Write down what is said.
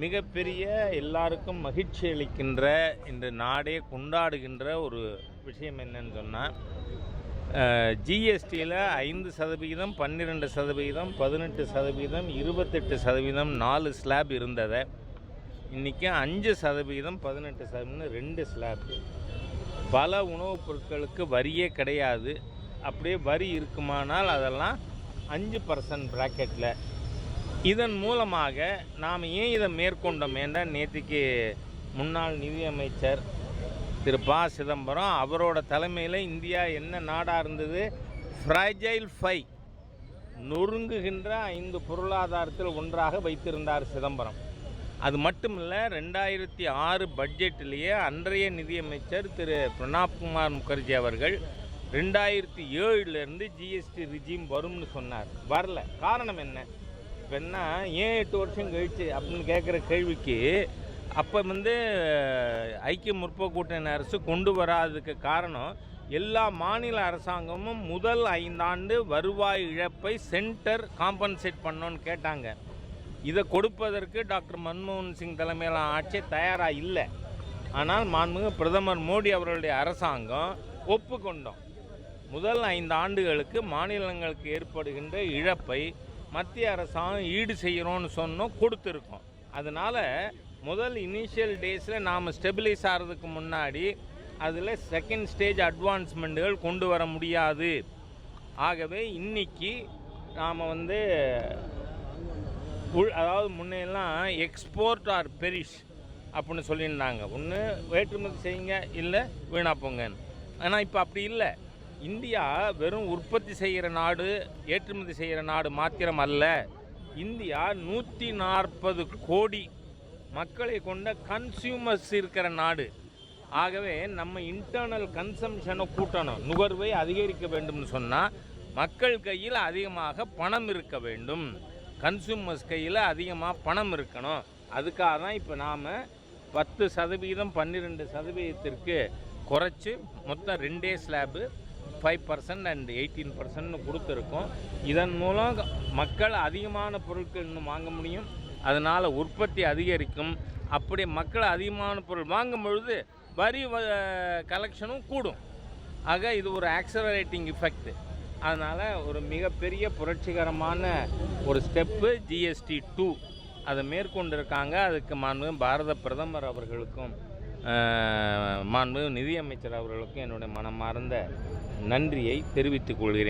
மிகப்பெரிய எல்லாருக்கும் மகிழ்ச்சி அளிக்கின்ற இந்த நாடே கொண்டாடுகின்ற ஒரு விஷயம் என்னன்னு சொன்னால், ஜிஎஸ்டியில் 5%, 12%, 18%, 28%, 4 ஸ்லாப் இருந்ததை இன்றைக்கி 5%, 18%, 2 ஸ்லாப். பல உணவுப் பொருட்களுக்கு வரியே கிடையாது. அப்படியே வரி இருக்குமானால் அதெல்லாம் 5% ப்ராக்கெட்டில். இதன் மூலமாக நாம் ஏன் இதை மேற்கொண்டோம் என்றால், நேற்றுக்கு முன்னாள் நிதியமைச்சர் திரு ப. சிதம்பரம் அவரோட தலைமையில் இந்தியா என்ன நாடாக இருந்தது? ஃப்ராஜைல் 5, நொறுங்குகின்ற 5 பொருளாதாரத்தில் ஒன்றாக வைத்திருந்தார் சிதம்பரம். அது மட்டும் இல்லை, 2006 பட்ஜெட்டிலேயே அன்றைய நிதியமைச்சர் திரு பிரணாப்குமார் முகர்ஜி அவர்கள் 2007 ஜிஎஸ்டி ரிஜிம் வரும்னு சொன்னார். வரல. காரணம் என்ன? இப்போ என்ன, ஏன் 8 வருஷம் கழிச்சு அப்படின்னு கேட்குற கேள்விக்கு, அப்போ ஐக்கிய முற்போக்கு கூட்டணி அரசு கொண்டு வராததுக்கு காரணம், எல்லா மாநில அரசாங்கமும் முதல் 5 ஆண்டு வருவாய் இழப்பை சென்டர் காம்பன்சேட் பண்ணோன்னு கேட்டாங்க. இதை கொடுப்பதற்கு டாக்டர் மன்மோகன் சிங் தலைமையிலான ஆட்சி தயாராக இல்லை. ஆனால் மாண்புமிகு பிரதமர் மோடி அவர்களுடைய அரசாங்கம் ஒப்புக்கொண்டோம். முதல் 5 ஆண்டுகளுக்கு மாநிலங்களுக்கு ஏற்படுகின்ற இழப்பை மத்திய அரசாங்கம் ஈடு செய்கிறோன்னு சொன்னோம், கொடுத்துருக்கோம். அதனால் முதல் இனிஷியல் டேஸில் நாம் ஸ்டெபிலைஸ் ஆகிறதுக்கு முன்னாடி அதில் செகண்ட் ஸ்டேஜ் அட்வான்ஸ்மெண்ட்டுகள் கொண்டு வர முடியாது. ஆகவே இன்றைக்கி நாம் அதாவது முன்னெல்லாம் எக்ஸ்போர்ட் ஆர் பெரிஷ் அப்படின்னு சொல்லியிருந்தாங்க. ஒன்று ஏற்றுமதி செய்யுங்க, இல்லை வீணாக போங்கன்னு. ஆனால் இப்போ அப்படி இல்லை. இந்தியா வெறும் உற்பத்தி செய்கிற நாடு, ஏற்றுமதி செய்கிற நாடு மாத்திரம் அல்ல. இந்தியா 140 கோடி மக்களை கொண்ட கன்சியூமர்ஸ் இருக்கிற நாடு. ஆகவே நம்ம இன்டர்னல் கன்சம்ஷனை கூட்டணும், நுகர்வை அதிகரிக்க வேண்டும்னு சொன்னால் மக்கள் கையில் அதிகமாக பணம் இருக்க வேண்டும், கன்சியூமர்ஸ் கையில் அதிகமாக பணம் இருக்கணும். அதுக்காக தான் இப்போ நாம் 10%, 12%க்கு குறைச்சி மொத்தம் 2 ஸ்லாபு 5% அண்ட் 18% கொடுத்துருக்கோம். இதன் மூலம் மக்கள் அதிகமான பொருட்கள் இன்னும் வாங்க முடியும். அதனால் உற்பத்தி அதிகரிக்கும். அப்படி மக்கள் அதிகமான பொருள் வாங்கும் பொழுது வரி கலெக்ஷனும் கூடும். ஆக இது ஒரு ஆக்சலரேட்டிங் எஃபெக்ட். அதனால் ஒரு மிகப்பெரிய புரட்சிகரமான ஒரு ஸ்டெப்பு ஜிஎஸ்டி 2 அதை மேற்கொண்டிருக்காங்க. அதுக்கு மாண்புமிகு பாரத பிரதமர் அவர்களுக்கும் மாண்புமிகு நிதியமைச்சர் அவர்களுக்கும் என்னுடைய மனமார்ந்த நன்றியை தெரிவித்துக் கொள்கிறேன்.